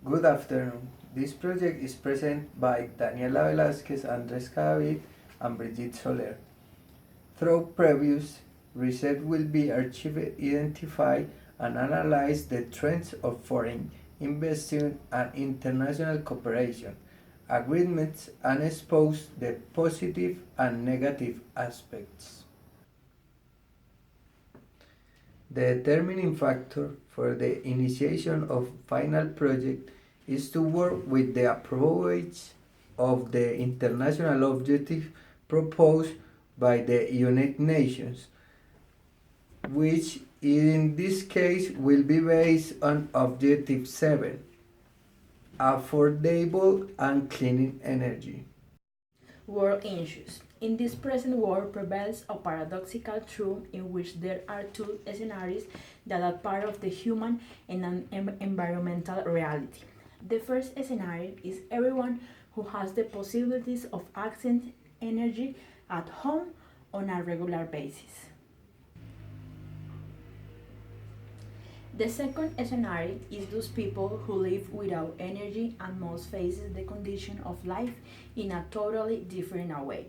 Good afternoon. This project is presented by Daniela Velázquez, Andres Cadavid, and Brigitte Soler. Through previous research will be archived, identify, and analyze the trends of foreign investment and international cooperation, agreements, and expose the positive and negative aspects. The determining factor for the initiation of final project is to work with the approach of the international objective proposed by the United Nations, which in this case will be based on Objective 7, affordable and clean energy. World issues. In this present world prevails a paradoxical truth in which there are two scenarios that are part of the human and environmental reality. The first scenario is everyone who has the possibilities of accessing energy at home on a regular basis. The second scenario is those people who live without energy and must face the condition of life in a totally different way.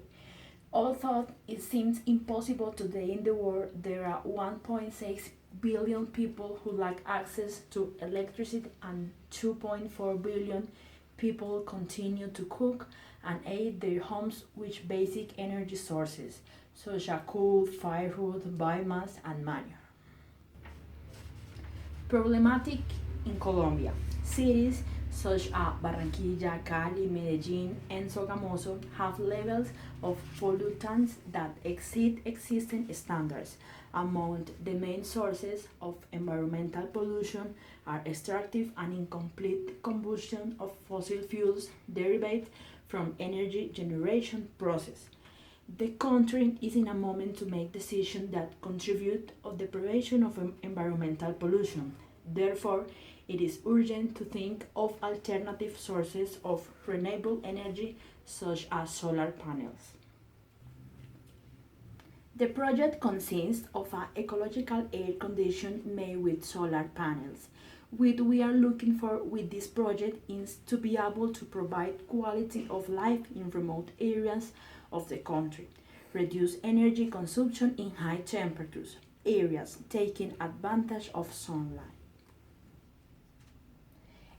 Although it seems impossible today in the world, there are 1.6 billion people who lack access to electricity and 2.4 billion people continue to cook and heat their homes with basic energy sources such as coal, firewood, biomass, and manure. Problematic in Colombia. Cities such as Barranquilla, Cali, Medellin, and Sogamoso have levels of pollutants that exceed existing standards. Among the main sources of environmental pollution are extractive and incomplete combustion of fossil fuels derived from energy generation process. The country is in a moment to make decisions that contribute to the prevention of environmental pollution. Therefore, it is urgent to think of alternative sources of renewable energy such as solar panels. The project consists of an ecological air condition made with solar panels. What we are looking for with this project is to be able to provide quality of life in remote areas of the country, reduce energy consumption in high temperatures areas, taking advantage of sunlight.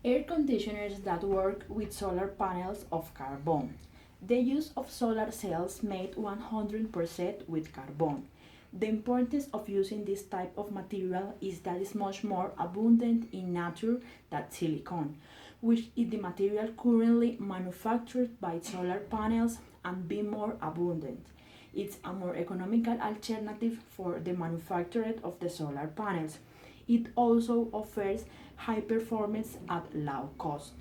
Air conditioners that work with solar panels of carbon. The use of solar cells made 100% with carbon. The importance of using this type of material is that it's much more abundant in nature than silicon, which is the material currently manufactured by solar panels and be more abundant. It's a more economical alternative for the manufacture of the solar panels. It also offers high performance at low cost.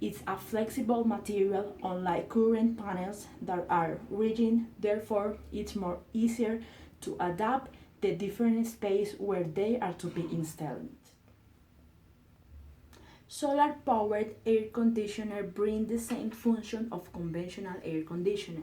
It's a flexible material unlike current panels that are rigid, therefore it's more easier to adapt the different space where they are to be installed. Solar powered air conditioner bring the same function of conventional air conditioner.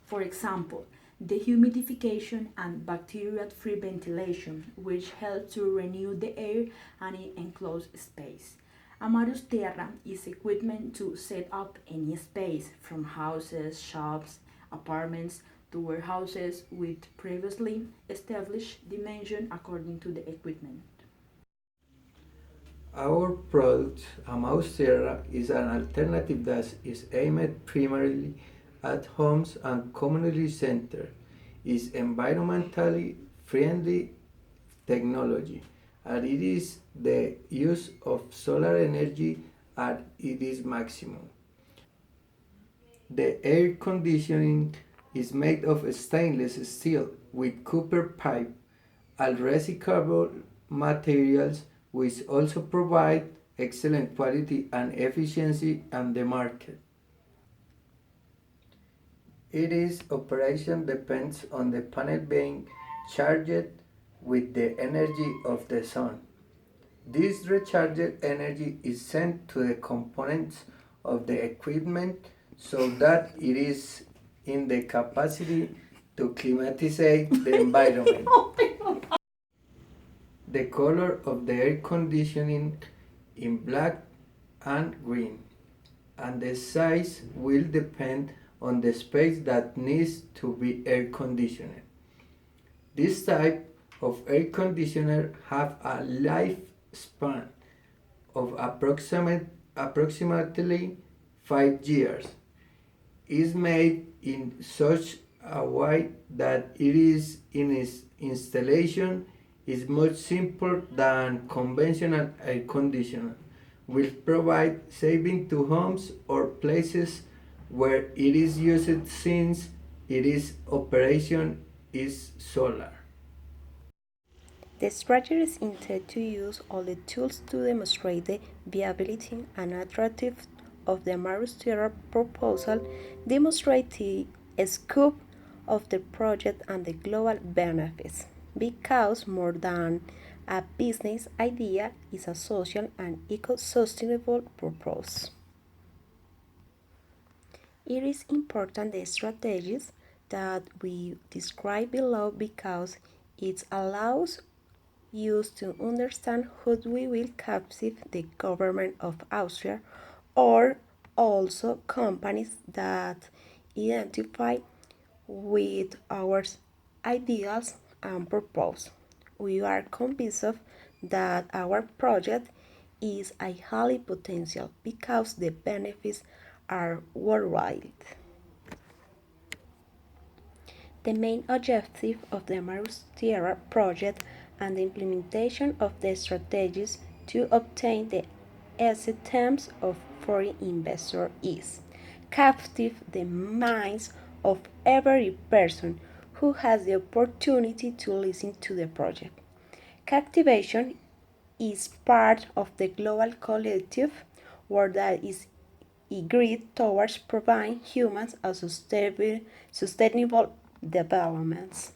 For example, dehumidification and bacteria-free ventilation, which help to renew the air and in enclosed space. AMARUSTIERRA is equipment to set up any space, from houses, shops, apartments, to warehouses with previously established dimension according to the equipment. Our product, AMARUSTIERRA, is an alternative that is aimed primarily at homes and community centers. Is environmentally friendly technology, and it is the use of solar energy at its maximum. The air conditioning is made of stainless steel with copper pipe and recyclable materials, which also provide excellent quality and efficiency on the market. Its operation depends on the panel being charged with the energy of the sun. This recharged energy is sent to the components of the equipment so that it is in the capacity to climatize the environment. The color of the air conditioning in black and green, and the size will depend on the space that needs to be air conditioned. This type of air conditioner have a lifespan of approximately 5 years. Is made in such a way that it is in its installation is much simpler than conventional air conditioner, will provide saving to homes or places where it is used since its operation is solar. The strategy is intended to use all the tools to demonstrate the viability and attractiveness of the AMARUSTIERRA proposal, demonstrate the scope of the project and the global benefits, because more than a business idea is a social and eco-sustainable purpose. It is important the strategies that we describe below because it allows used to understand how we will captive the government of Austria or also companies that identify with our ideals and purpose. We are convinced that our project is a highly potential because the benefits are worldwide. The main objective of the AMARUSTIERRA project and the implementation of the strategies to obtain the acceptance of foreign investors is captive the minds of every person who has the opportunity to listen to the project. Captivation is part of the global collective work that is agreed towards providing humans a sustainable development.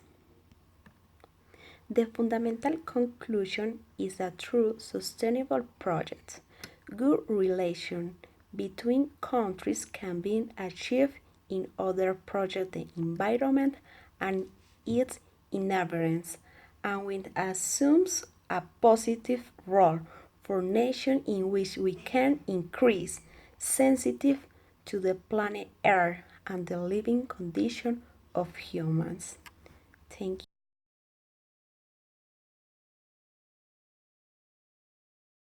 The fundamental conclusion is that through sustainable projects, good relations between countries can be achieved in order to protect the environment and its inhabitants, and which assumes a positive role for nations in which we can increase sensitive to the planet Earth and the living condition of humans. Thank you.